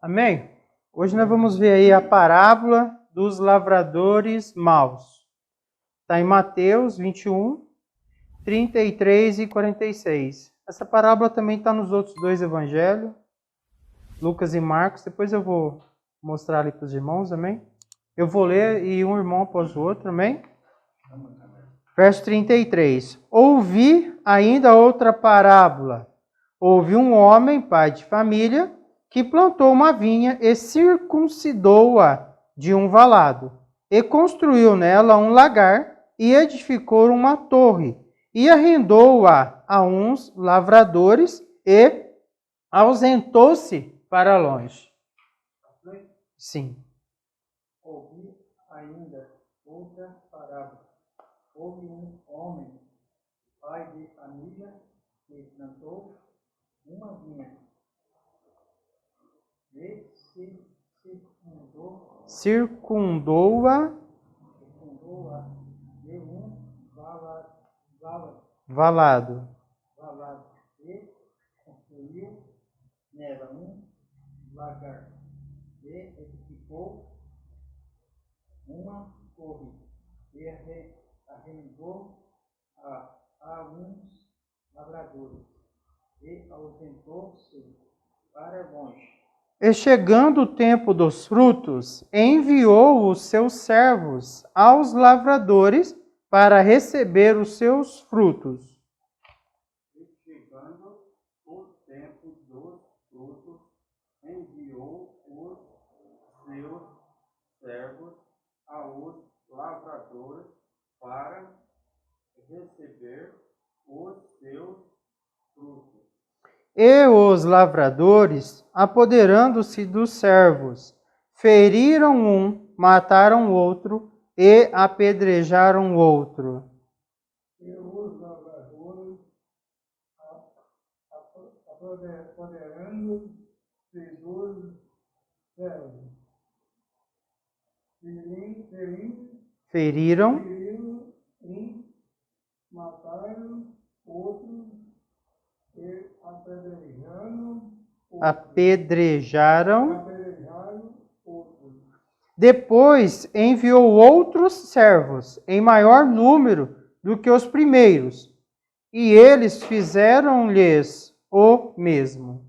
Amém? Hoje nós vamos ver aí a parábola dos lavradores maus. Está em Mateus 21, 33 e 46. Essa parábola também está nos outros dois evangelhos, Lucas e Marcos. Depois eu vou mostrar ali para os irmãos, amém? Eu vou ler e um irmão após o outro, amém? Verso 33. Ouvi ainda outra parábola. Houve um homem, pai de família, que plantou uma vinha e circuncidou-a de um valado, e construiu nela um lagar, e edificou uma torre, e arrendou-a a uns lavradores, e ausentou-se para longe. Sim. Ouvi ainda outra parábola. Houve um homem, pai de família, que plantou uma vinha e Circundou-a de um valado. E construiu nela um lagar e edificou uma torre e arrendou a uns lavradores e ausentou-se para longe. E chegando o tempo dos frutos, enviou os seus servos aos lavradores para receber os seus frutos. E chegando o tempo dos frutos, enviou os seus servos aos lavradores para receber os seus frutos. E os lavradores, apoderando-se dos servos, feriram um, mataram outro e apedrejaram outro. E os lavradores, apoderando-se dos servos, Feriram um, mataram outro e apedrejaram. outro. Depois enviou outros servos, em maior número do que os primeiros, e eles fizeram-lhes o mesmo.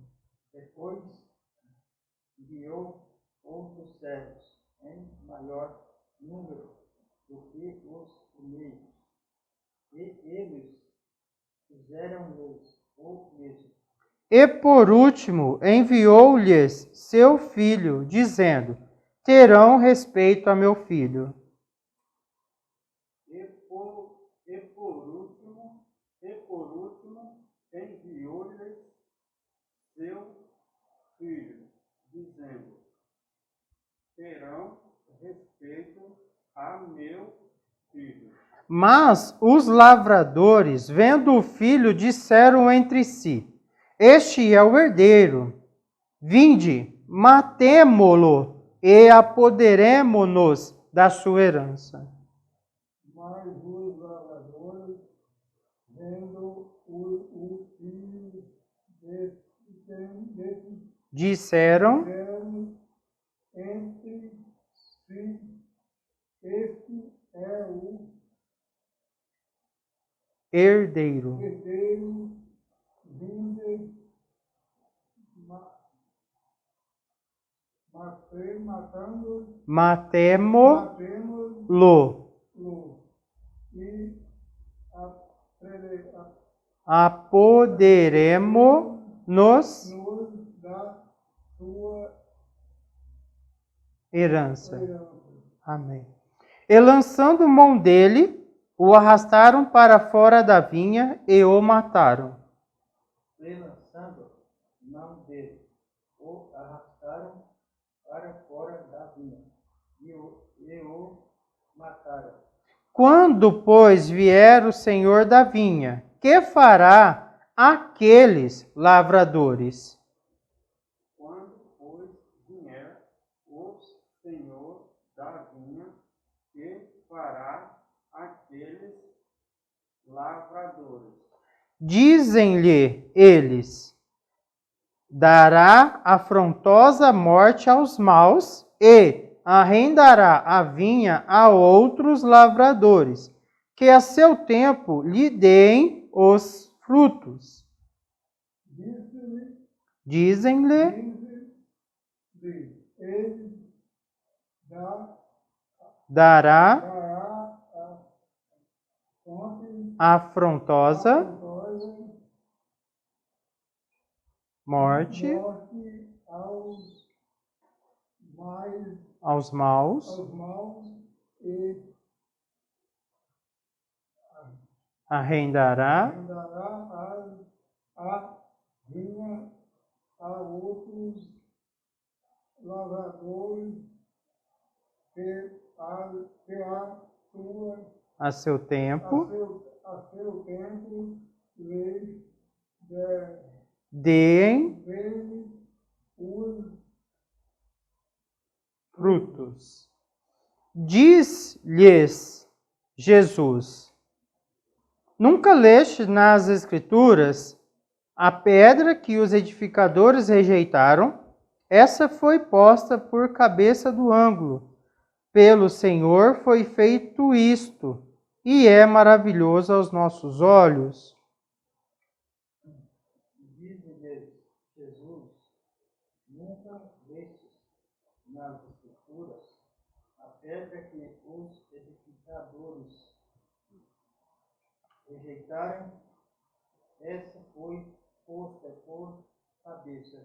Depois enviou outros servos, em maior número do que os primeiros, e eles fizeram-lhes o mesmo. E por último enviou-lhes seu filho, dizendo: terão respeito a meu filho. E por último enviou-lhes seu filho, dizendo: terão respeito a meu filho. Mas os lavradores, vendo o filho, disseram entre si: este é o herdeiro. Vinde, matemo-lo e apoderemo-nos da sua herança. Mas os lavradores, vendo o filho, Disseram entre si: este é o herdeiro. Vinde, Matemo-lo. E Apoderemo-nos da sua herança. Amém. E lançando mão dele, o arrastaram para fora da vinha e o mataram. E lançando mão dele, o arrastaram para fora da vinha e o mataram. Quando, pois, vier o senhor da vinha, que fará aqueles lavradores? Quando, pois, vier o senhor da vinha, que fará aqueles lavradores? Dizem-lhe eles: dará afrontosa morte aos maus e arrendará a vinha a outros lavradores, que a seu tempo lhe deem os frutos. Dizem-lhe, ele dará afrontosa morte aos maus, e arrendará a vinha a outros lavradores que a seu tempo lhes deem os frutos. Diz-lhes Jesus: nunca leste nas Escrituras a pedra que os edificadores rejeitaram? Essa foi posta por cabeça do ângulo. Pelo Senhor foi feito isto, e é maravilhoso aos nossos olhos. Diz-lhes Jesus: nunca lestes nas Escrituras a pedra que os edificadores rejeitaram? Essa foi posta por cabeça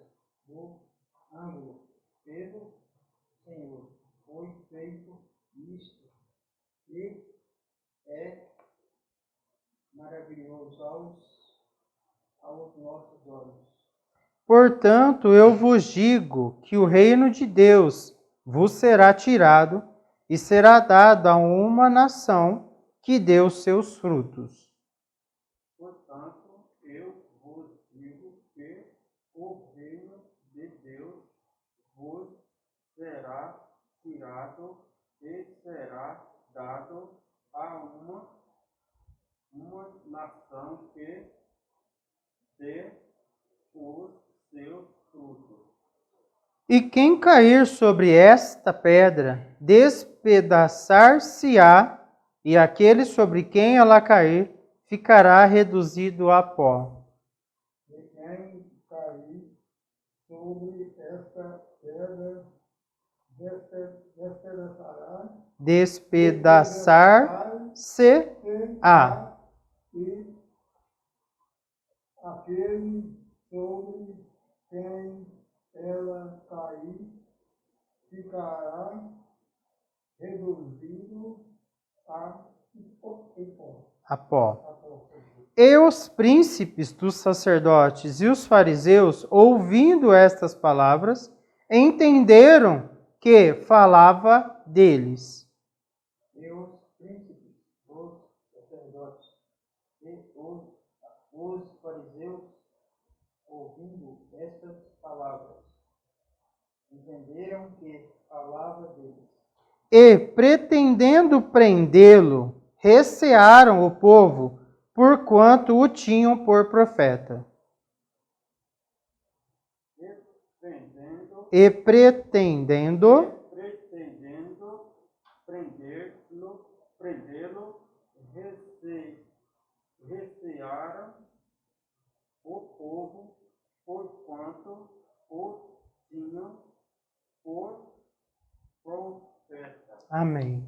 do ângulo. Pelo Senhor foi feito isto, e é maravilhoso aos nossos olhos. Portanto, eu vos digo que o reino de Deus vos será tirado e será dado a uma nação que deu seus frutos. Portanto, eu vos digo que o reino de Deus vos será tirado e será dado a uma nação que dê os seus frutos. E quem cair sobre esta pedra, despedaçar-se-á, e aquele sobre quem ela cair, ficará reduzido a pó. E quem cair sobre esta pedra, despedaçar-se-á. E aquele sobre quem ela cair ficará reduzido a pó. E os príncipes dos sacerdotes e os fariseus, ouvindo estas palavras, entenderam que falava deles. E os príncipes dos sacerdotes e os fariseus, ouvindo estas palavras, entenderam que falava deles. E, pretendendo prendê-lo, recearam o povo, porquanto o tinham por profeta. E pretendendo prendê-lo, recearam o povo, porquanto o tinham por profeta. Amém.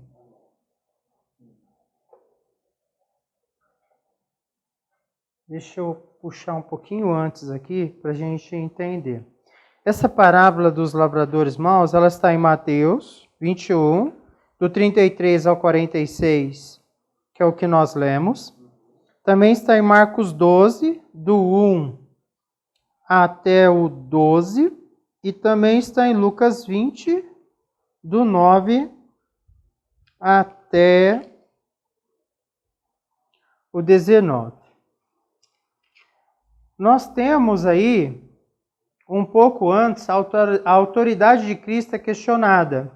Deixa eu puxar um pouquinho antes aqui para a gente entender. Essa parábola dos lavradores maus, ela está em Mateus 21, do 33 ao 46, que é o que nós lemos. Também está em Marcos 12, do 1 até o 12. E também está em Lucas 20, do 9 até o 19. Nós temos aí, um pouco antes, a autoridade de Cristo é questionada,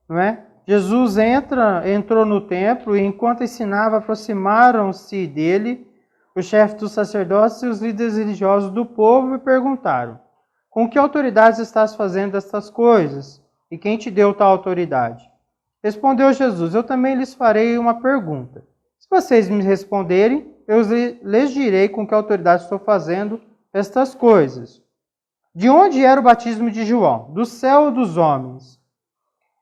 não é? Jesus entrou no templo e enquanto ensinava, aproximaram-se dele os chefes dos sacerdotes e os líderes religiosos do povo e perguntaram: com que autoridade estás fazendo estas coisas? E quem te deu tal autoridade? Respondeu Jesus: eu também lhes farei uma pergunta. Se vocês me responderem, eu lhes direi com que autoridade estou fazendo estas coisas. De onde era o batismo de João? Do céu ou dos homens?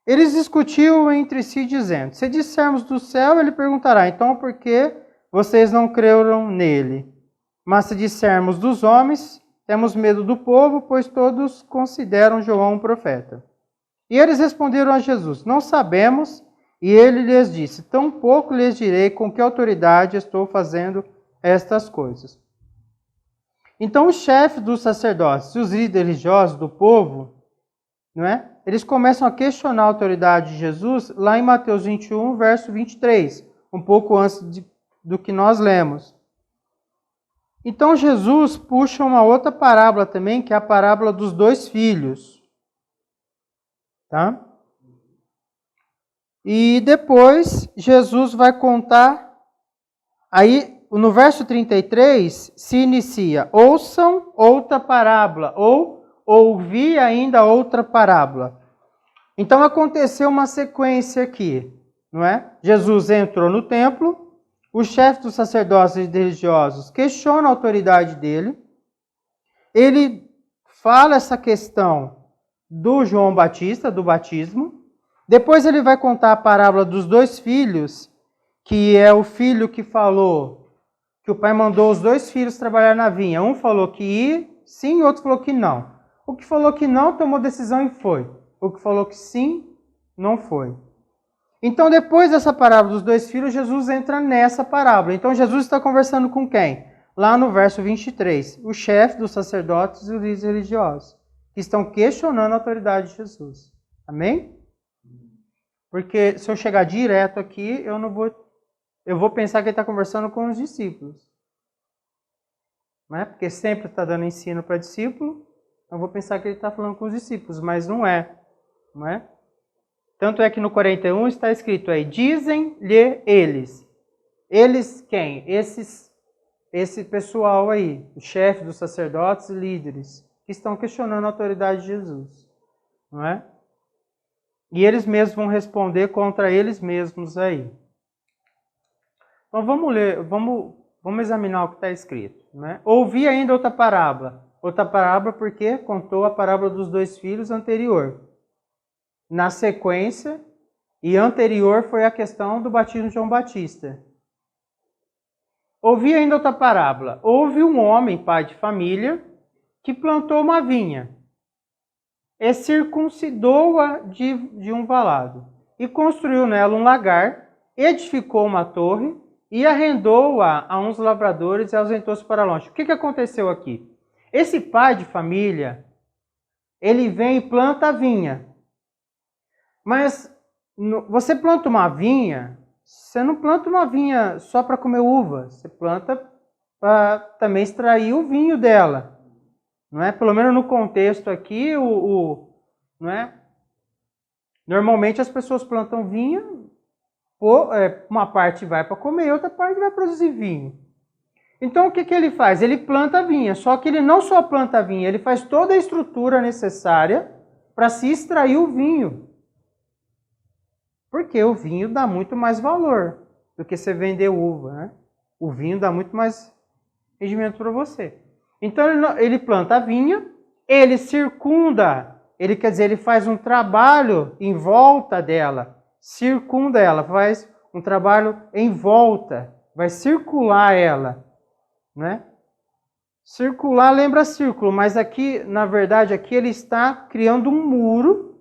Eles discutiam entre si, dizendo: se dissermos do céu, ele perguntará: então por que vocês não creram nele? Mas se dissermos dos homens, temos medo do povo, pois todos consideram João um profeta. E eles responderam a Jesus: não sabemos. E ele lhes disse: tampouco lhes direi com que autoridade estou fazendo estas coisas. Então os chefes dos sacerdotes e os líderes religiosos do povo, não é? Eles começam a questionar a autoridade de Jesus lá em Mateus 21, verso 23, um pouco antes do que nós lemos. Então Jesus puxa uma outra parábola também, que é a parábola dos dois filhos. Tá? E depois Jesus vai contar, aí no verso 33 se inicia: ouçam outra parábola, ou ouvi ainda outra parábola. Então aconteceu uma sequência aqui, não é? Jesus entrou no templo, o chefe dos sacerdotes e religiosos questiona a autoridade dele, ele fala essa questão do João Batista, do batismo, depois ele vai contar a parábola dos dois filhos, que é o filho que falou que o pai mandou os dois filhos trabalhar na vinha. Um falou que ia, sim, e outro falou que não. O que falou que não tomou decisão e foi. O que falou que sim, não foi. Então, depois dessa parábola dos dois filhos, Jesus entra nessa parábola. Então, Jesus está conversando com quem? Lá no verso 23, o chefe dos sacerdotes e os líderes religiosos, que estão questionando a autoridade de Jesus. Amém? Porque se eu chegar direto aqui, eu vou pensar que ele está conversando com os discípulos. Não é? Porque sempre está dando ensino para discípulo, eu vou pensar que ele está falando com os discípulos, mas não é. Não é? Tanto é que no 41 está escrito aí: dizem-lhe eles. Eles quem? Esse pessoal aí, o chefe dos sacerdotes e líderes, que estão questionando a autoridade de Jesus. Não é? E eles mesmos vão responder contra eles mesmos aí. Então vamos ler, vamos examinar o que está escrito. Né? Ouvi ainda outra parábola. Outra parábola porque contou a parábola dos dois filhos anterior. Na sequência, e anterior foi a questão do batismo de João Batista. Ouvi ainda outra parábola. Houve um homem, pai de família, que plantou uma vinha e circuncidou-a de um valado, e construiu nela um lagar, edificou uma torre, e arrendou-a a uns lavradores e ausentou-se para longe. O que aconteceu aqui? Esse pai de família, ele vem e planta a vinha. Mas você planta uma vinha, você não planta uma vinha só para comer uva. Você planta para também extrair o vinho dela. Não é? Pelo menos no contexto aqui, não é? Normalmente as pessoas plantam vinho, uma parte vai para comer, outra parte vai produzir vinho. Então o que ele faz? Ele planta a vinha, só que ele não só planta a vinha, ele faz toda a estrutura necessária para se extrair o vinho. Porque o vinho dá muito mais valor do que você vender uva. Né? O vinho dá muito mais rendimento para você. Então ele planta a vinha, ele circunda, ele faz um trabalho em volta dela, circunda ela, faz um trabalho em volta, vai circular ela. Né? Circular lembra círculo, mas aqui, na verdade, aqui ele está criando um muro,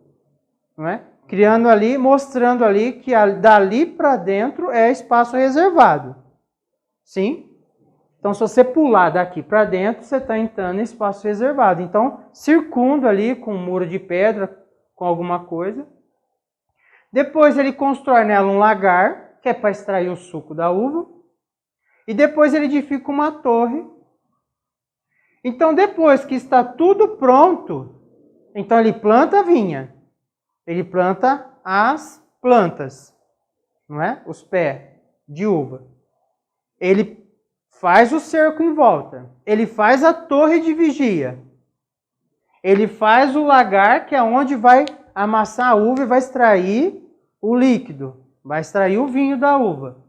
não é? Criando ali, mostrando ali que dali para dentro é espaço reservado. Sim? Então, se você pular daqui para dentro, você está entrando em espaço reservado. Então, circunda ali com um muro de pedra, com alguma coisa. Depois ele constrói nela um lagar, que é para extrair o suco da uva. E depois ele edifica uma torre. Então, depois que está tudo pronto, então ele planta a vinha. Ele planta as plantas, não é? Os pés de uva. Ele faz o cerco em volta. Ele faz a torre de vigia. Ele faz o lagar, que é onde vai amassar a uva e vai extrair o líquido, vai extrair o vinho da uva.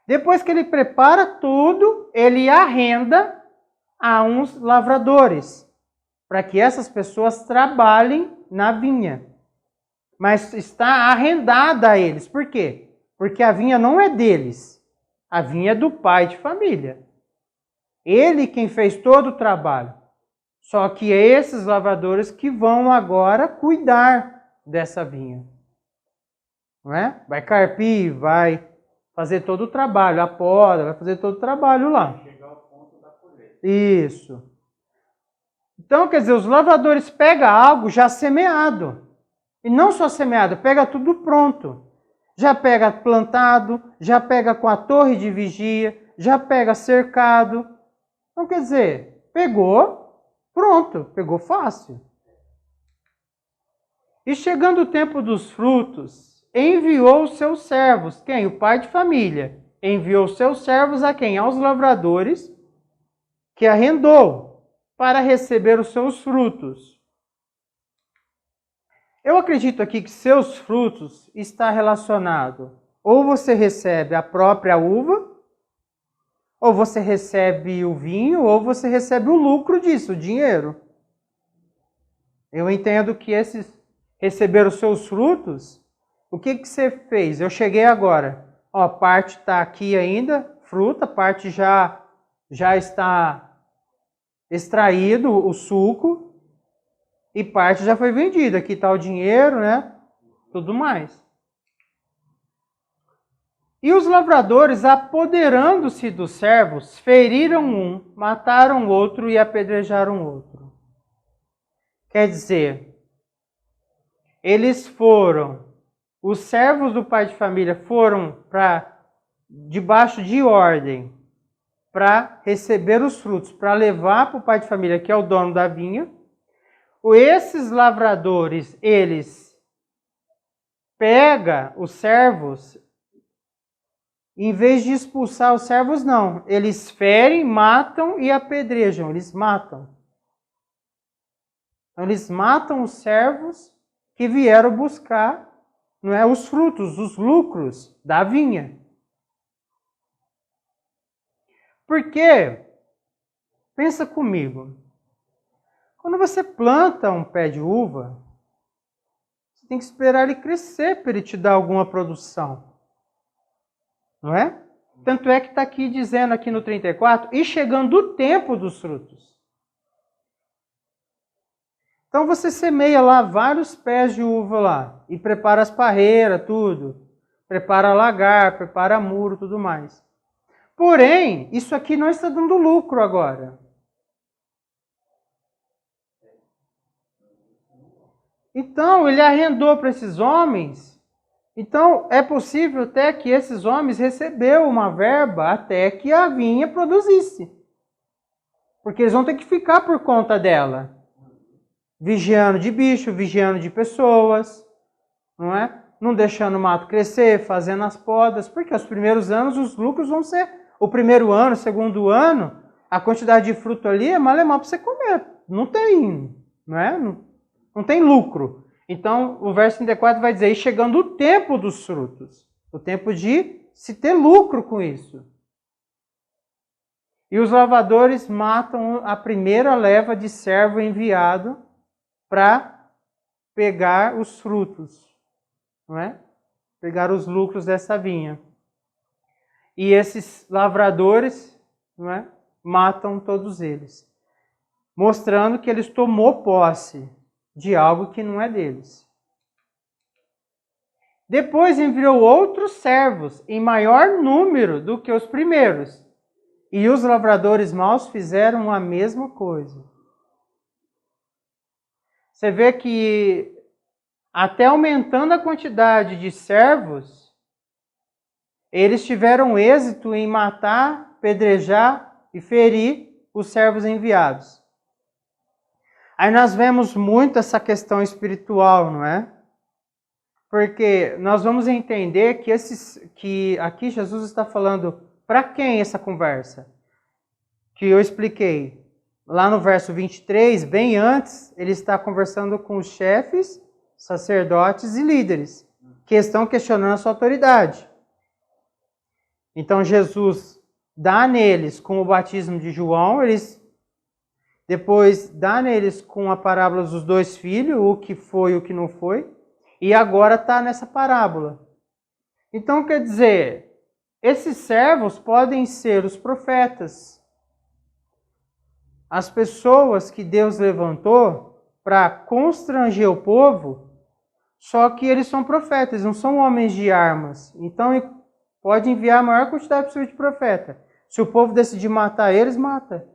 Depois que ele prepara tudo, ele arrenda a uns lavradores, para que essas pessoas trabalhem na vinha. Mas está arrendada a eles. Por quê? Porque a vinha não é deles. A vinha é do pai de família. Ele quem fez todo o trabalho. Só que é esses lavradores que vão agora cuidar dessa vinha. Não é? Vai carpir, vai fazer todo o trabalho, a poda, vai fazer todo o trabalho lá. Chegar ao ponto da colheita. Isso. Então, quer dizer, os lavradores pegam algo já semeado. E não só semeado, pega tudo pronto. Já pega plantado, já pega com a torre de vigia, já pega cercado. Então, quer dizer, pegou, pronto, pegou fácil. E chegando o tempo dos frutos, enviou os seus servos. Quem? O pai de família. Enviou os seus servos a quem? Aos lavradores, que arrendou, para receber os seus frutos. Eu acredito aqui que seus frutos está relacionado. Ou você recebe a própria uva, ou você recebe o vinho, ou você recebe o lucro disso, o dinheiro. Eu entendo que esses receberam os seus frutos. O que você fez? Eu cheguei agora. Ó, parte está aqui ainda, fruta, parte já está extraído o suco e parte já foi vendida. Aqui está o dinheiro, né? Tudo mais. E os lavradores, apoderando-se dos servos, feriram um, mataram outro e apedrejaram outro. Quer dizer, eles foram, os servos do pai de família foram para debaixo de ordem para receber os frutos, para levar para o pai de família, que é o dono da vinha. Esses lavradores, eles pegam os servos, em vez de expulsar os servos, não. Eles ferem, matam e apedrejam. Eles matam. Então, eles matam os servos que vieram buscar, não é, os frutos, os lucros da vinha. Porque, pensa comigo, quando você planta um pé de uva, você tem que esperar ele crescer para ele te dar alguma produção. Não é? Tanto é que está aqui dizendo aqui no 34, e chegando o tempo dos frutos. Então você semeia lá vários pés de uva lá, e prepara as parreiras, tudo. Prepara lagar, prepara muro, tudo mais. Porém, isso aqui não está dando lucro agora. Então, ele arrendou para esses homens. Então, é possível até que esses homens receberam uma verba até que a vinha produzisse. Porque eles vão ter que ficar por conta dela. Vigiando de bicho, vigiando de pessoas, não é? Não deixando o mato crescer, fazendo as podas. Porque os primeiros anos os lucros vão ser... O primeiro ano, o segundo ano, a quantidade de fruto ali é malemar para você comer. Não tem, não é? Não tem lucro. Então, o verso 34 vai dizer, e chegando o tempo dos frutos, o tempo de se ter lucro com isso. E os lavradores matam a primeira leva de servo enviado para pegar os frutos, não é? Pegar os lucros dessa vinha. E esses lavradores, não é? Matam todos eles, mostrando que eles tomou posse de algo que não é deles. Depois enviou outros servos, em maior número do que os primeiros. E os lavradores maus fizeram a mesma coisa. Você vê que até aumentando a quantidade de servos, eles tiveram êxito em matar, pedrejar e ferir os servos enviados. Aí nós vemos muito essa questão espiritual, não é? Porque nós vamos entender que aqui Jesus está falando para quem essa conversa? Que eu expliquei. lá no verso 23, bem antes, ele está conversando com os chefes, sacerdotes e líderes, que estão questionando a sua autoridade. Então Jesus dá neles com o batismo de João, depois dá neles com a parábola dos 2 filhos, o que foi e o que não foi, e agora está nessa parábola. Então quer dizer, esses servos podem ser os profetas, as pessoas que Deus levantou para constranger o povo, só que eles são profetas, não são homens de armas. Então pode enviar a maior quantidade possível de profeta. Se o povo decidir matar eles, mata.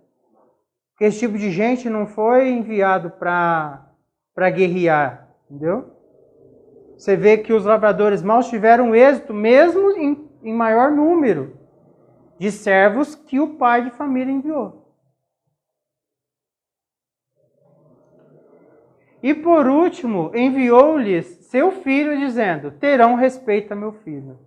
Porque esse tipo de gente não foi enviado para guerrear, entendeu? Você vê que os lavradores maus tiveram êxito, mesmo em maior número de servos que o pai de família enviou. E por último, enviou-lhes seu filho, dizendo: terão respeito a meu filho.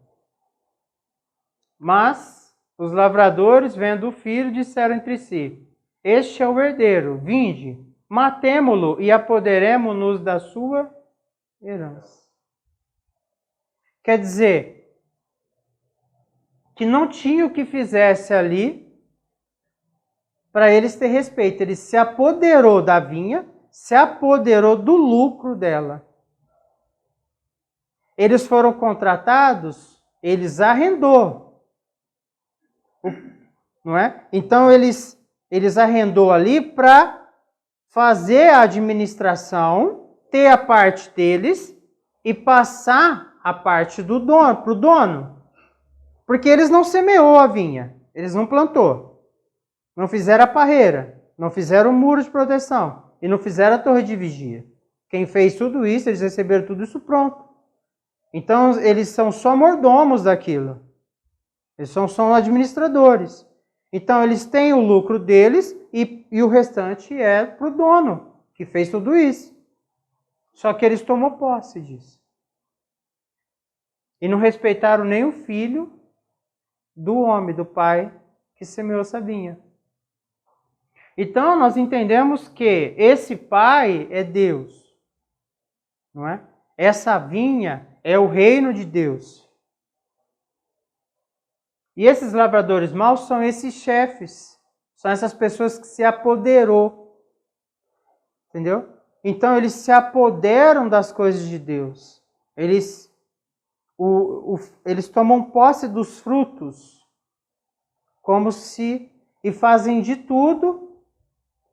Mas os lavradores, vendo o filho, disseram entre si: este é o herdeiro, vinde, matemo-lo e apoderemo-nos da sua herança. Quer dizer, que não tinha o que fizesse ali para eles ter respeito. Ele se apoderou da vinha, se apoderou do lucro dela. Eles foram contratados, eles arrendou. Não é? Então eles arrendou ali para fazer a administração, ter a parte deles e passar a parte do dono para o dono. Porque eles não semeou a vinha, eles não plantou, não fizeram a parreira, não fizeram o muro de proteção e não fizeram a torre de vigia. Quem fez tudo isso, eles receberam tudo isso pronto. Então eles são só mordomos daquilo. Eles são só administradores. Então eles têm o lucro deles e o restante é para o dono, que fez tudo isso. Só que eles tomam posse disso. E não respeitaram nem o filho do homem, do pai, que semeou essa vinha. Então nós entendemos que esse pai é Deus. Não é? Essa vinha é o reino de Deus. E esses lavradores maus são esses chefes. São essas pessoas que se apoderou. Entendeu? Então eles se apoderam das coisas de Deus. Eles tomam posse dos frutos. E fazem de tudo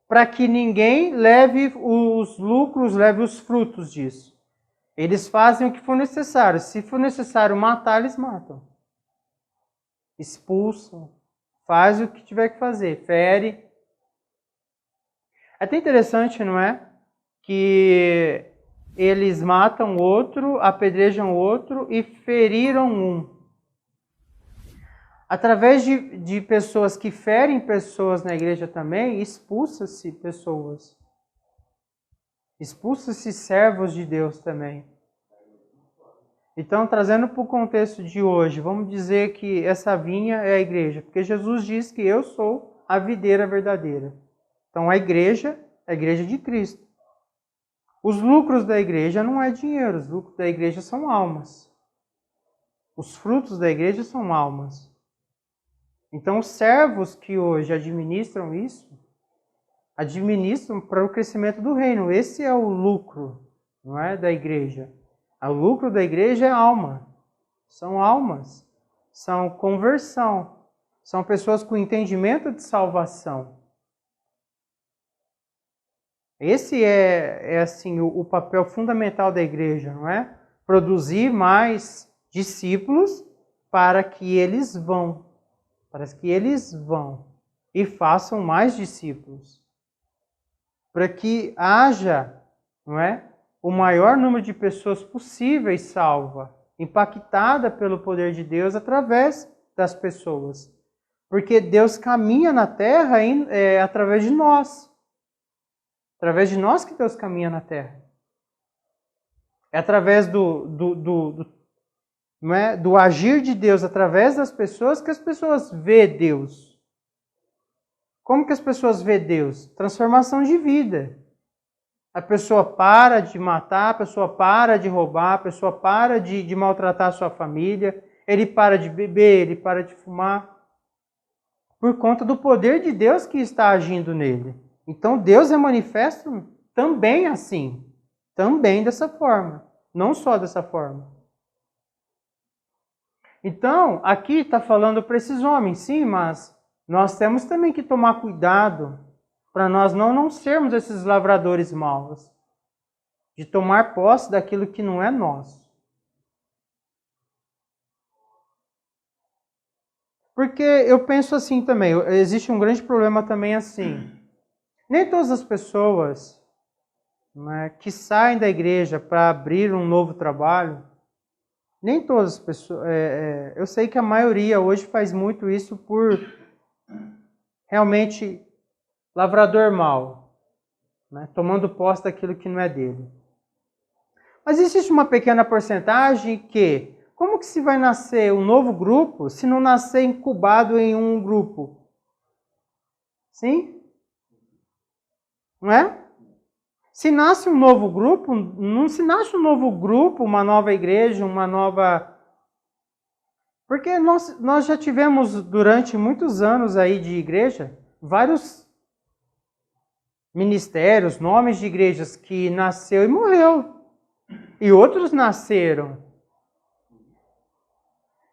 para que ninguém leve os lucros, leve os frutos disso. Eles fazem o que for necessário. Se for necessário matar, eles matam. Expulsam. Faz o que tiver que fazer. Fere. É até interessante, não é? Que eles matam outro, apedrejam outro e feriram um. Através de pessoas que ferem pessoas na igreja também, expulsa-se pessoas. Expulsa-se servos de Deus também. Então, trazendo para o contexto de hoje, vamos dizer que essa vinha é a igreja, porque Jesus diz que eu sou a videira verdadeira. Então, a igreja é a igreja de Cristo. Os lucros da igreja não é dinheiro, os lucros da igreja são almas. Os frutos da igreja são almas. Então, os servos que hoje administram isso, administram para o crescimento do reino. Esse é o lucro, não é, da igreja. O lucro da igreja é alma. São almas. São conversão. São pessoas com entendimento de salvação. Esse é assim, o papel fundamental da igreja, não é? Produzir mais discípulos para que eles vão. Para que eles vão e façam mais discípulos. Para que haja, não é, o maior número de pessoas possíveis salva, impactada pelo poder de Deus através das pessoas. Porque Deus caminha na terra através de nós. Através de nós que Deus caminha na terra. É através do agir de Deus através das pessoas que as pessoas vê Deus. Como que as pessoas vê Deus? Transformação de vida. A pessoa para de matar, a pessoa para de roubar, a pessoa para de maltratar a sua família, ele para de beber, ele para de fumar, por conta do poder de Deus que está agindo nele. Então Deus é manifesto também assim, também dessa forma, não só dessa forma. Então, aqui está falando para esses homens, sim, mas nós temos também que tomar cuidado para nós não sermos esses lavradores maus, de tomar posse daquilo que não é nosso. Porque eu penso assim também, existe um grande problema também assim. Nem todas as pessoas, né, que saem da igreja para abrir um novo trabalho, nem todas as pessoas, eu sei que a maioria hoje faz muito isso por realmente lavrador mau, né, tomando posse daquilo que não é dele. Mas existe uma pequena porcentagem que, como que se vai nascer um novo grupo se não nascer incubado em um grupo? Sim? Não é? Se nasce um novo grupo, não se nasce um novo grupo, uma nova igreja, uma nova... Porque nós já tivemos durante muitos anos aí de igreja, vários ministérios, nomes de igrejas que nasceu e morreu. E outros nasceram.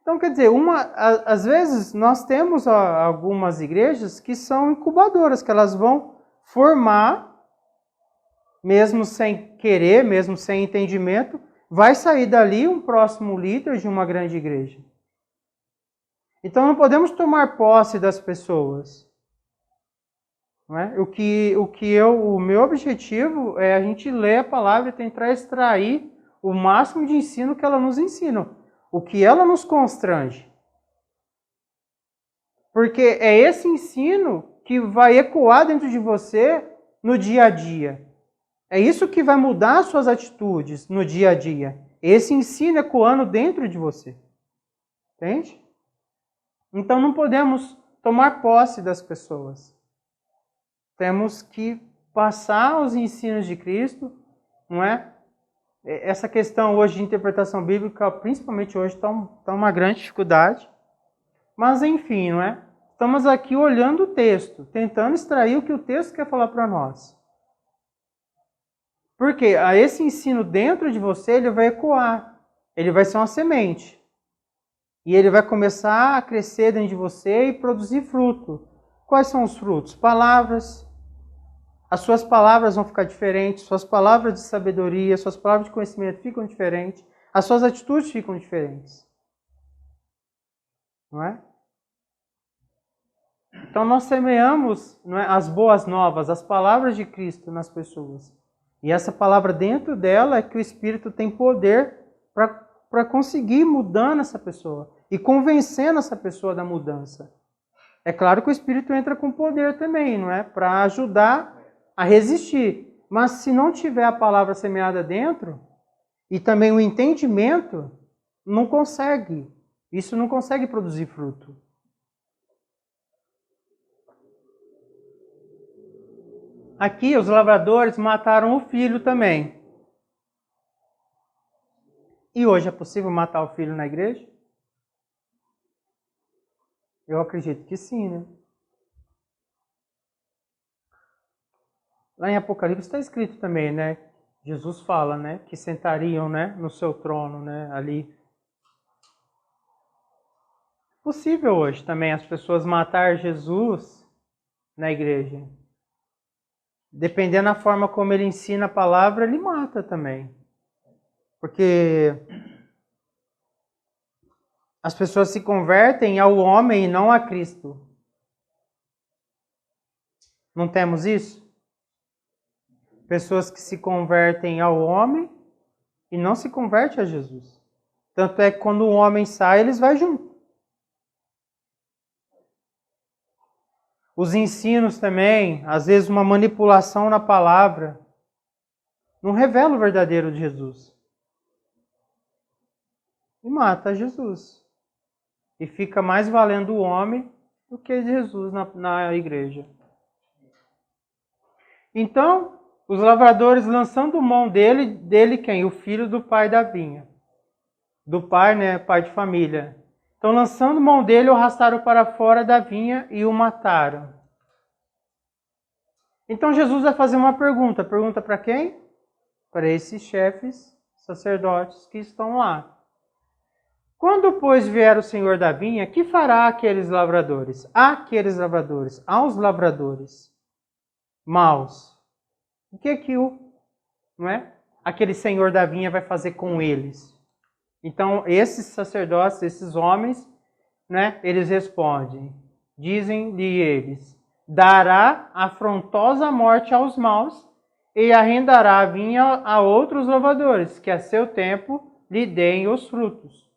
Então, quer dizer, às vezes nós temos algumas igrejas que são incubadoras, que elas vão formar, mesmo sem querer, mesmo sem entendimento, vai sair dali um próximo líder de uma grande igreja. Então não podemos tomar posse das pessoas. Não é? O meu objetivo é a gente ler a palavra e tentar extrair o máximo de ensino que ela nos ensina. O que ela nos constrange. Porque é esse ensino que vai ecoar dentro de você no dia a dia. É isso que vai mudar suas atitudes no dia a dia. Esse ensino ecoando dentro de você. Entende? Então não podemos tomar posse das pessoas. Temos que passar os ensinos de Cristo, não é? Essa questão hoje de interpretação bíblica, principalmente hoje, está uma grande dificuldade. Mas enfim, não é? Estamos aqui olhando o texto, tentando extrair o que o texto quer falar para nós. Porque esse ensino dentro de você, ele vai ecoar. Ele vai ser uma semente. E ele vai começar a crescer dentro de você e produzir fruto. Quais são os frutos? Palavras. As suas palavras vão ficar diferentes, suas palavras de sabedoria, suas palavras de conhecimento ficam diferentes, as suas atitudes ficam diferentes. Não é? Então nós semeamos, não é, as boas novas, as palavras de Cristo nas pessoas. E essa palavra dentro dela é que o Espírito tem poder para conseguir mudando essa pessoa e convencendo essa pessoa da mudança. É claro que o Espírito entra com poder também, não é? Para ajudar a resistir. Mas se não tiver a palavra semeada dentro, e também o entendimento, não consegue. Isso não consegue produzir fruto. Aqui os lavradores mataram o filho também. E hoje é possível matar o filho na igreja? Eu acredito que sim, né? Lá em Apocalipse está escrito também, né? Jesus fala, né? Que sentariam, né? No seu trono, né? Ali. Possível hoje também as pessoas matar Jesus na igreja. Dependendo da forma como ele ensina a palavra, ele mata também. Porque as pessoas se convertem ao homem e não a Cristo. Não temos isso? Pessoas que se convertem ao homem e não se convertem a Jesus. Tanto é que quando o homem sai, eles vão junto. Os ensinos também, às vezes uma manipulação na palavra, não revela o verdadeiro de Jesus. E mata Jesus. E fica mais valendo o homem do que Jesus na igreja. Então, os lavradores lançando mão dele quem? O filho do pai da vinha. Do pai, né? Pai de família. Então, lançando mão dele, o arrastaram para fora da vinha e o mataram. Então, Jesus vai fazer uma pergunta. Pergunta para quem? Para esses chefes sacerdotes que estão lá. Quando, pois, vier o Senhor da vinha, que fará aqueles lavradores? Aos lavradores maus. O que não é? Aquele Senhor da vinha vai fazer com eles? Então, esses sacerdotes, esses homens, né, eles respondem, dizem-lhe eles, dará afrontosa morte aos maus e arrendará a vinha a outros lavradores, que a seu tempo lhe deem os frutos.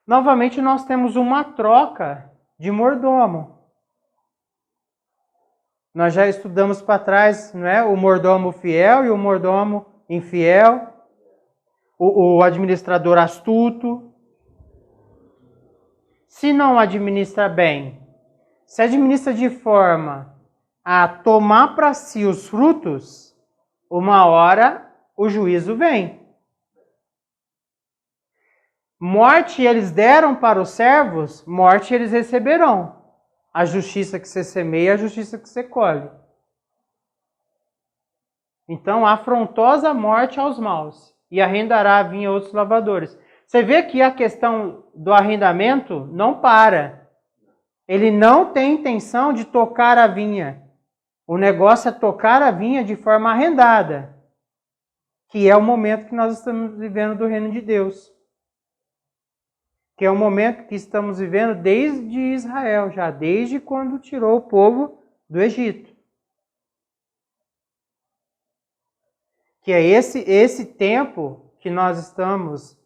Novamente, nós temos uma troca de mordomo. Nós já estudamos para trás, não é? O mordomo fiel e o mordomo infiel, o administrador astuto. Se não administra bem, se administra de forma a tomar para si os frutos, uma hora o juízo vem. Morte eles deram para os servos, morte eles receberão. A justiça que você semeia, a justiça que você colhe. Então, afrontosa morte aos maus, e arrendará a vinha a outros lavradores. Você vê que a questão do arrendamento não para. Ele não tem intenção de tocar a vinha. O negócio é tocar a vinha de forma arrendada, que é o momento que nós estamos vivendo do reino de Deus. Que é o momento que estamos vivendo desde Israel, já desde quando tirou o povo do Egito. Que é esse tempo que nós estamos,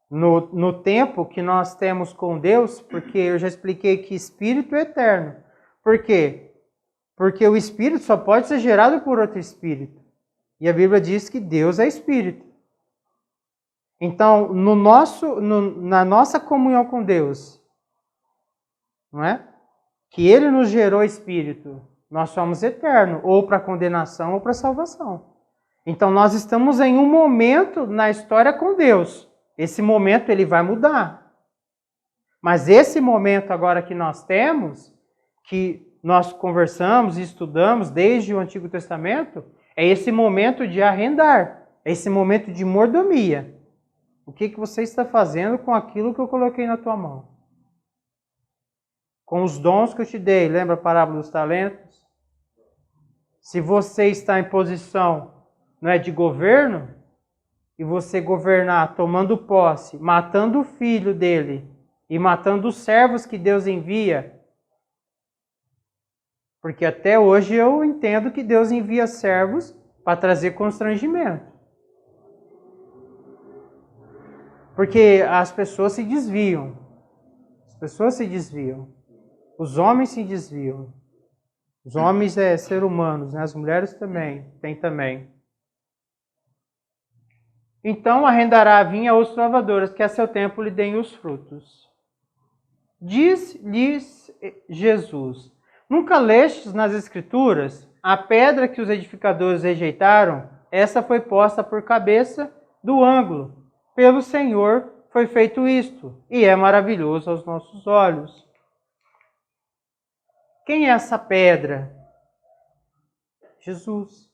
no tempo que nós temos com Deus, porque eu já expliquei que espírito é eterno. Por quê? Porque o espírito só pode ser gerado por outro espírito. E a Bíblia diz que Deus é espírito. Então, na nossa comunhão com Deus, não é? Que Ele nos gerou espírito, nós somos eternos, ou para condenação ou para salvação. Então, nós estamos em um momento na história com Deus. Esse momento ele vai mudar. Mas esse momento agora que nós temos, que nós conversamos e estudamos desde o Antigo Testamento, é esse momento de arrendar, é esse momento de mordomia. O que você está fazendo com aquilo que eu coloquei na tua mão? Com os dons que eu te dei. Lembra a parábola dos talentos? Se você está em posição, não é, de governo, e você governar tomando posse, matando o filho dele e matando os servos que Deus envia, porque até hoje eu entendo que Deus envia servos para trazer constrangimento. Porque as pessoas se desviam. As pessoas se desviam. Os homens se desviam. Os homens é ser humanos, né? As mulheres também, tem também. Então arrendará a vinha aos lavradores, que a seu tempo lhe deem os frutos. Diz-lhes Jesus: nunca lestes nas Escrituras a pedra que os edificadores rejeitaram? Essa foi posta por cabeça do ângulo. Pelo Senhor foi feito isto, e é maravilhoso aos nossos olhos. Quem é essa pedra? Jesus.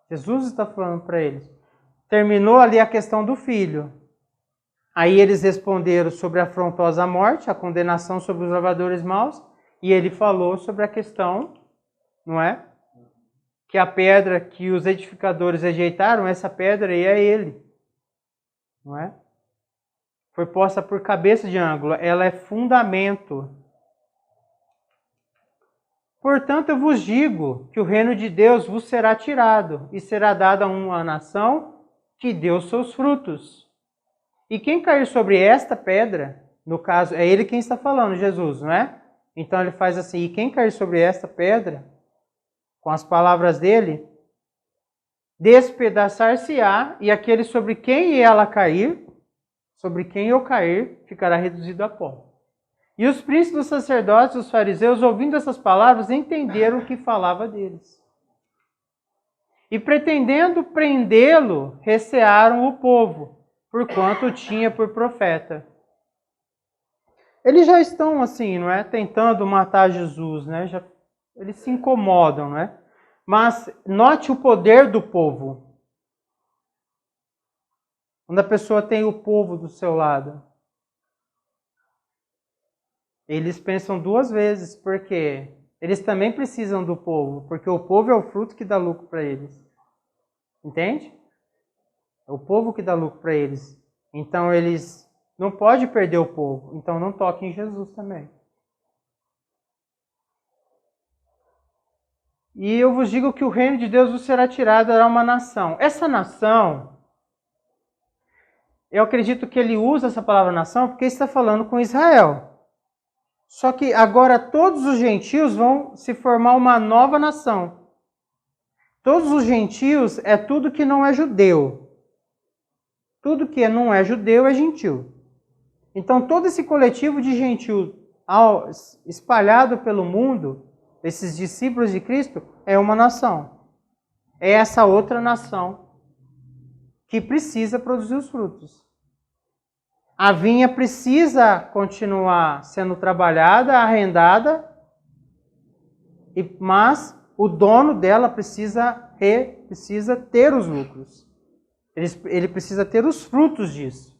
Jesus está falando para eles. Terminou ali a questão do filho. Aí eles responderam sobre a afrontosa morte, a condenação sobre os lavradores maus, e ele falou sobre a questão, não é? Que a pedra que os edificadores rejeitaram, essa pedra aí é ele. Não é? Foi posta por cabeça de ângulo, ela é fundamento. Portanto, eu vos digo que o reino de Deus vos será tirado e será dado a uma nação que deu seus frutos. E quem cair sobre esta pedra, no caso, é ele quem está falando, Jesus, não é? Então ele faz assim, e quem cair sobre esta pedra, com as palavras dele, despedaçar-se-á, e aquele sobre quem ela cair, sobre quem eu cair, ficará reduzido a pó. E os príncipes dos sacerdotes e os fariseus, ouvindo essas palavras, entenderam o que falava deles. E pretendendo prendê-lo, recearam o povo, porquanto o tinha por profeta. Eles já estão assim, não é? Tentando matar Jesus, né? Eles se incomodam, não é? Mas note o poder do povo. Quando a pessoa tem o povo do seu lado. Eles pensam duas vezes, porque eles também precisam do povo, porque o povo é o fruto que dá lucro para eles. Entende? É o povo que dá lucro para eles. Então eles não podem perder o povo, então não toquem em Jesus também. E eu vos digo que o reino de Deus vos será tirado a uma nação. Essa nação, eu acredito que ele usa essa palavra nação porque ele está falando com Israel. Só que agora todos os gentios vão se formar uma nova nação. Todos os gentios é tudo que não é judeu. Tudo que não é judeu é gentil. Então todo esse coletivo de gentios espalhado pelo mundo, esses discípulos de Cristo, é uma nação. É essa outra nação que precisa produzir os frutos. A vinha precisa continuar sendo trabalhada, arrendada, mas o dono dela precisa ter os lucros. Ele precisa ter os frutos disso.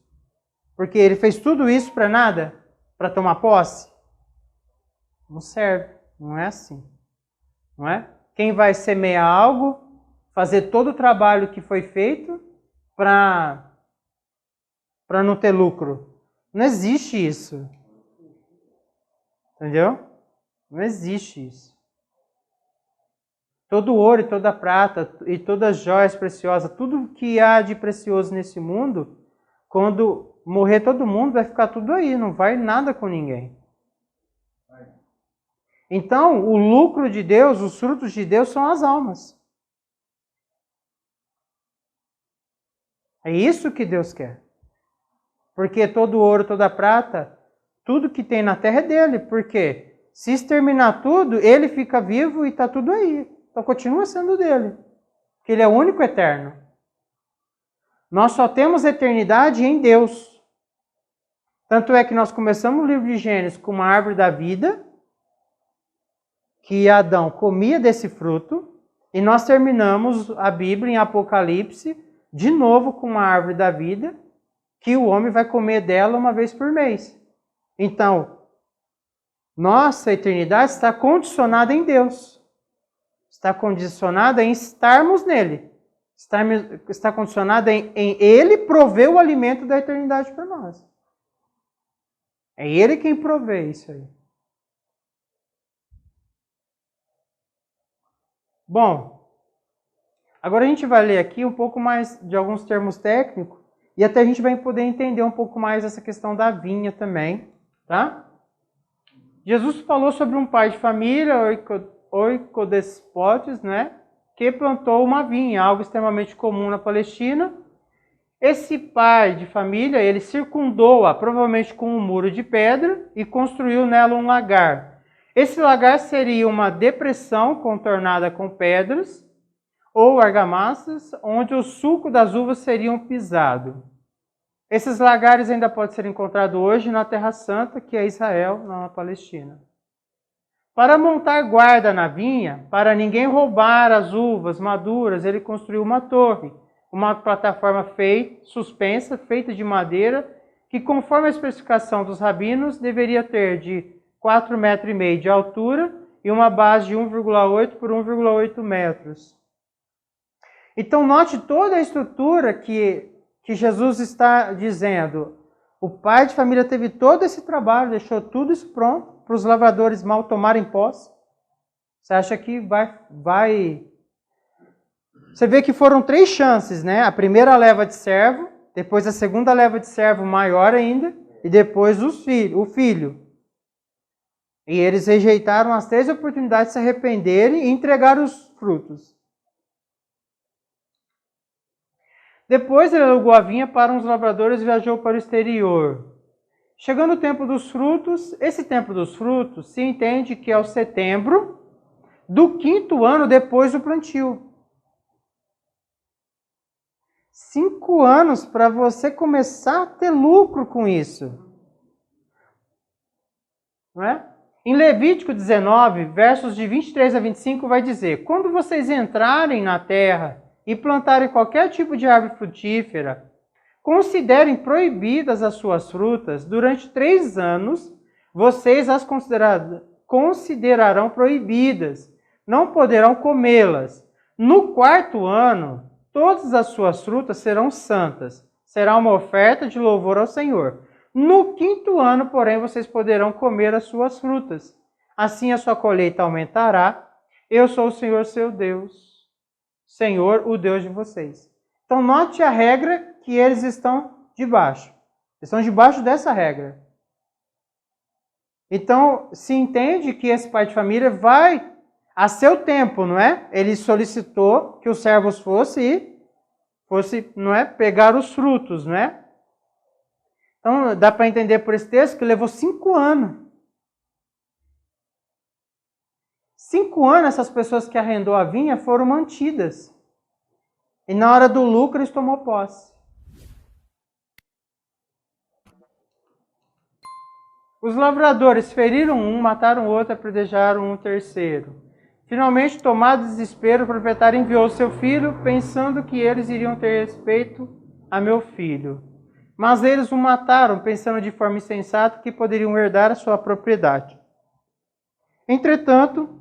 Porque ele fez tudo isso para nada? Para tomar posse? Não serve. Não é assim. Não é? Quem vai semear algo, fazer todo o trabalho que foi feito para não ter lucro. Não existe isso. Entendeu? Não existe isso. Todo ouro e toda prata e todas as joias preciosas, tudo que há de precioso nesse mundo, quando morrer todo mundo, vai ficar tudo aí, não vai nada com ninguém. Então, o lucro de Deus, os frutos de Deus são as almas. É isso que Deus quer. Porque todo ouro, toda prata, tudo que tem na terra é dele. Porque se exterminar tudo, ele fica vivo e está tudo aí. Então continua sendo dele. Porque ele é o único eterno. Nós só temos eternidade em Deus. Tanto é que nós começamos o livro de Gênesis com uma árvore da vida, que Adão comia desse fruto, e nós terminamos a Bíblia em Apocalipse, de novo com uma árvore da vida, que o homem vai comer dela uma vez por mês. Então, nossa eternidade está condicionada em Deus. Está condicionada em estarmos nele. Está condicionada em ele prover o alimento da eternidade para nós. É ele quem provê isso aí. Bom, agora a gente vai ler aqui um pouco mais de alguns termos técnicos e até a gente vai poder entender um pouco mais essa questão da vinha também, tá? Jesus falou sobre um pai de família, oikodespotes, né? Que plantou uma vinha, algo extremamente comum na Palestina. Esse pai de família, ele circundou-a, provavelmente com um muro de pedra, e construiu nela um lagar. Esse lagar seria uma depressão contornada com pedras ou argamassas, onde o suco das uvas seriam pisado. Esses lagares ainda podem ser encontrados hoje na Terra Santa, que é Israel, na Palestina. Para montar guarda na vinha, para ninguém roubar as uvas maduras, ele construiu uma torre, uma plataforma suspensa, feita de madeira, que conforme a especificação dos rabinos, deveria ter de 4,5 metros de altura e uma base de 1,8 por 1,8 metros. Então note toda a estrutura que Jesus está dizendo. O pai de família teve todo esse trabalho, deixou tudo isso pronto para os lavradores mal tomarem posse. Você acha que vai... Você vê que foram 3 chances, né? A primeira leva de servo, depois a segunda leva de servo maior ainda, e depois o filho. E eles rejeitaram as 3 oportunidades de se arrependerem e entregaram os frutos. Depois ele alugou a vinha para uns lavradores e viajou para o exterior. Chegando o tempo dos frutos, esse tempo dos frutos se entende que é o setembro do 5º ano depois do plantio. 5 anos para você começar a ter lucro com isso. Não é? Em Levítico 19, versos de 23 a 25, vai dizer: quando vocês entrarem na terra e plantarem qualquer tipo de árvore frutífera, considerem proibidas as suas frutas. Durante 3 anos, vocês as considerarão proibidas. Não poderão comê-las. No 4º ano, todas as suas frutas serão santas. Será uma oferta de louvor ao Senhor. No 5º ano, porém, vocês poderão comer as suas frutas. Assim a sua colheita aumentará. Eu sou o Senhor, seu Deus. Senhor, o Deus de vocês. Então, note a regra que eles estão debaixo. Eles estão debaixo dessa regra. Então, se entende que esse pai de família vai a seu tempo, não é? Ele solicitou que os servos fosse, não é, pegar os frutos, não é? Então, dá para entender por esse texto que levou 5 anos. 5 anos essas pessoas que arrendou a vinha foram mantidas. E na hora do lucro eles tomou posse. Os lavradores feriram um, mataram outro, apredejaram um terceiro. Finalmente, tomado desespero, o proprietário enviou seu filho, pensando que eles iriam ter respeito a meu filho. Mas eles o mataram, pensando de forma insensata que poderiam herdar a sua propriedade. Entretanto,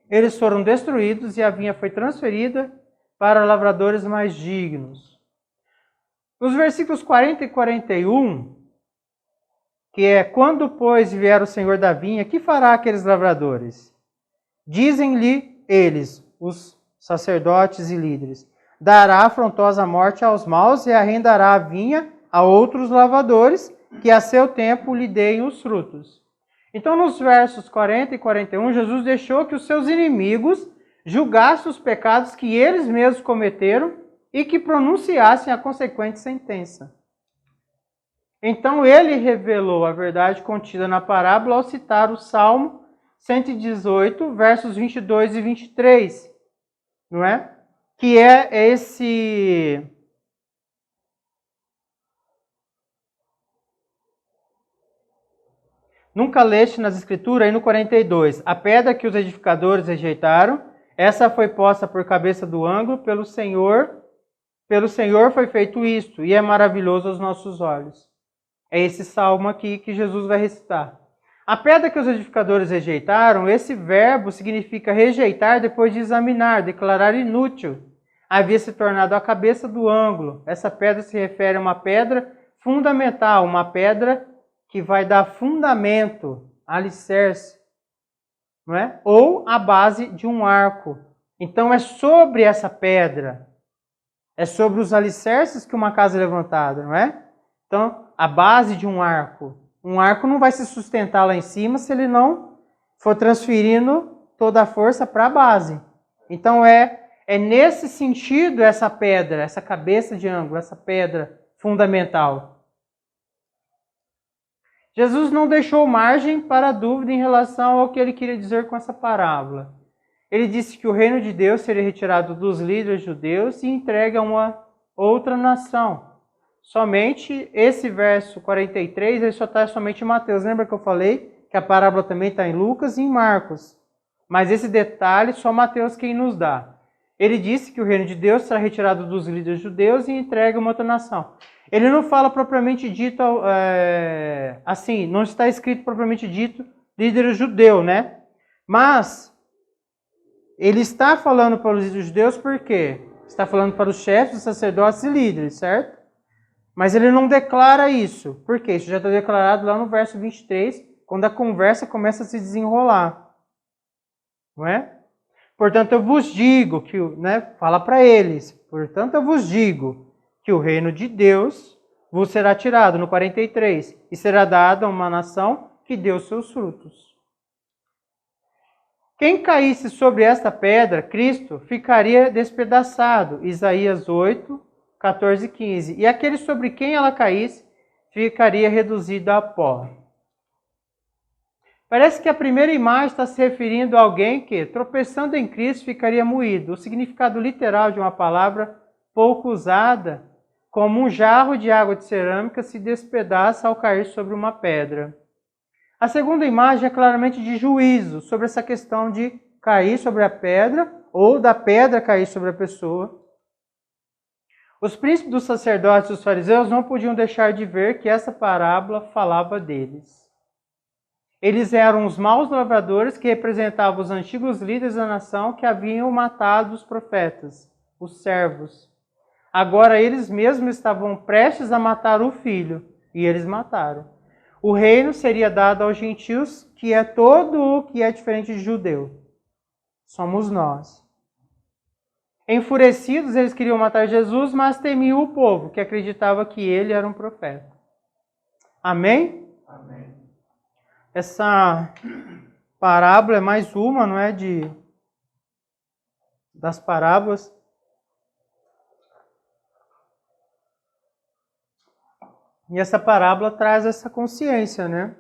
eles foram destruídos e a vinha foi transferida para lavradores mais dignos. Nos versículos 40 e 41, que é: quando, pois, vier o Senhor da vinha, que fará aqueles lavradores? Dizem-lhe eles, os sacerdotes e líderes: dará afrontosa morte aos maus e arrendará a vinha a outros lavradores, que a seu tempo lhe deem os frutos. Então, nos versos 40 e 41, Jesus deixou que os seus inimigos julgassem os pecados que eles mesmos cometeram e que pronunciassem a consequente sentença. Então, ele revelou a verdade contida na parábola ao citar o Salmo 118, versos 22 e 23, não é? Que é esse... Nunca leste nas Escrituras, aí no 42, a pedra que os edificadores rejeitaram, essa foi posta por cabeça do ângulo pelo Senhor foi feito isto, e é maravilhoso aos nossos olhos. É esse salmo aqui que Jesus vai recitar. A pedra que os edificadores rejeitaram, esse verbo significa rejeitar depois de examinar, declarar inútil. Havia se tornado a cabeça do ângulo. Essa pedra se refere a uma pedra fundamental, uma pedra que vai dar fundamento, alicerce, não é? Ou a base de um arco. Então é sobre essa pedra, é sobre os alicerces que uma casa é levantada, não é? Então, a base de um arco. Um arco não vai se sustentar lá em cima se ele não for transferindo toda a força para a base. Então é nesse sentido essa pedra, essa cabeça de ângulo, essa pedra fundamental. Jesus não deixou margem para dúvida em relação ao que ele queria dizer com essa parábola. Ele disse que o reino de Deus seria retirado dos líderes judeus e entregue a uma outra nação. Somente esse verso 43, ele só está somente em Mateus. Lembra que eu falei que a parábola também está em Lucas e em Marcos? Mas esse detalhe só Mateus quem nos dá. Ele disse que o reino de Deus será retirado dos líderes judeus e entregue a uma outra nação. Ele não fala propriamente dito, assim, não está escrito propriamente dito líder judeu, né? Mas ele está falando para os líderes judeus por quê? Está falando para os chefes, os sacerdotes e líderes, certo? Mas ele não declara isso. Por quê? Isso já está declarado lá no verso 23, quando a conversa começa a se desenrolar. Não é? Portanto, eu vos digo que, né, fala para eles, portanto, eu vos digo que o reino de Deus vos será tirado, no 43, e será dado a uma nação que deu seus frutos. Quem caísse sobre esta pedra, Cristo, ficaria despedaçado. Isaías 8, 14 e 15. E aquele sobre quem ela caísse, ficaria reduzido a pó. Parece que a primeira imagem está se referindo a alguém que, tropeçando em Cristo, ficaria moído. O significado literal de uma palavra pouco usada, como um jarro de água de cerâmica se despedaça ao cair sobre uma pedra. A segunda imagem é claramente de juízo, sobre essa questão de cair sobre a pedra, ou da pedra cair sobre a pessoa. Os príncipes dos sacerdotes e os fariseus não podiam deixar de ver que essa parábola falava deles. Eles eram os maus lavradores que representavam os antigos líderes da nação que haviam matado os profetas, os servos. Agora eles mesmos estavam prestes a matar o filho, e eles mataram. O reino seria dado aos gentios, que é todo o que é diferente de judeu. Somos nós. Enfurecidos, eles queriam matar Jesus, mas temiam o povo, que acreditava que ele era um profeta. Amém? Amém. Essa parábola é mais uma, não é, das parábolas. E essa parábola traz essa consciência, né?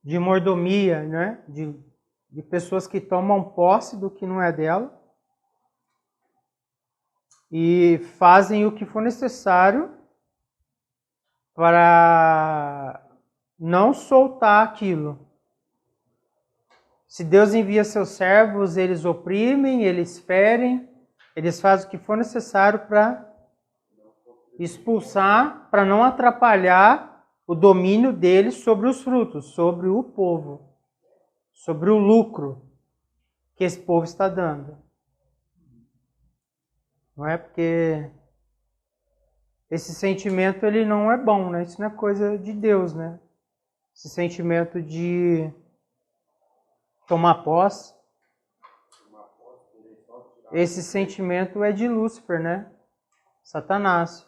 De mordomia, né? De pessoas que tomam posse do que não é dela e fazem o que for necessário para não soltar aquilo. Se Deus envia seus servos, eles oprimem, eles ferem, eles fazem o que for necessário para expulsar, para não atrapalhar o domínio deles sobre os frutos, sobre o povo, sobre o lucro que esse povo está dando. Não é porque esse sentimento ele não é bom, né? Isso não é coisa de Deus, né? Esse sentimento de tomar posse. Esse sentimento é de Lúcifer, né? Satanás.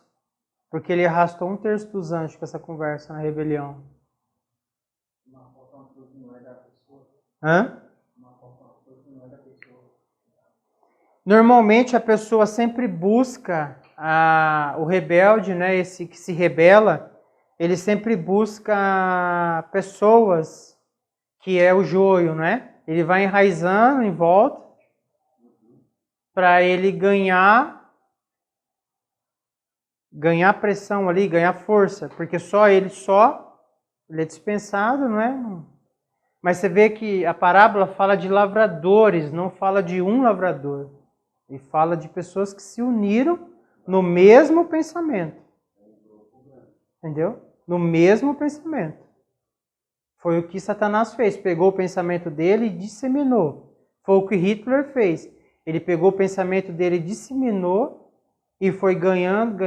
Porque ele arrastou 1/3 dos anjos com essa conversa na rebelião. Hã? Normalmente a pessoa sempre busca o rebelde, né? Esse que se rebela, ele sempre busca pessoas que é o joio, né? Ele vai enraizando em volta para ele ganhar pressão ali, ganhar força, porque ele é dispensado, não é? Mas você vê que a parábola fala de lavradores, não fala de um lavrador. E fala de pessoas que se uniram no mesmo pensamento. Entendeu? No mesmo pensamento. Foi o que Satanás fez. Pegou o pensamento dele e disseminou. Foi o que Hitler fez. Ele pegou o pensamento dele e disseminou e foi ganhando.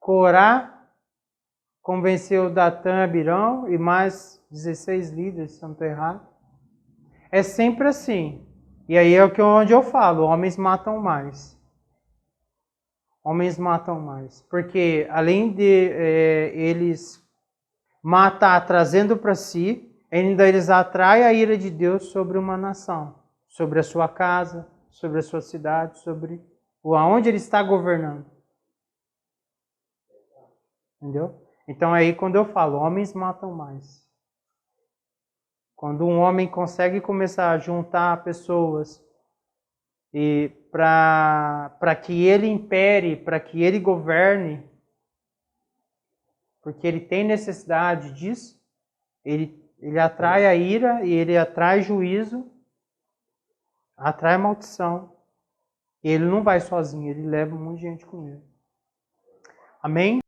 Corá convenceu Datã e Abirão e mais 16 líderes, se eu não estou errado. É sempre assim. E aí é onde eu falo, homens matam mais. Homens matam mais. Porque além de eles matar trazendo para si, ainda eles atraem a ira de Deus sobre uma nação. Sobre a sua casa, sobre a sua cidade, sobre aonde ele está governando. Entendeu? Então aí quando eu falo, homens matam mais. Quando um homem consegue começar a juntar pessoas e para que ele impere, para que ele governe, porque ele tem necessidade disso, ele atrai a ira e ele atrai juízo, atrai maldição. E ele não vai sozinho, ele leva um monte de gente com ele. Amém?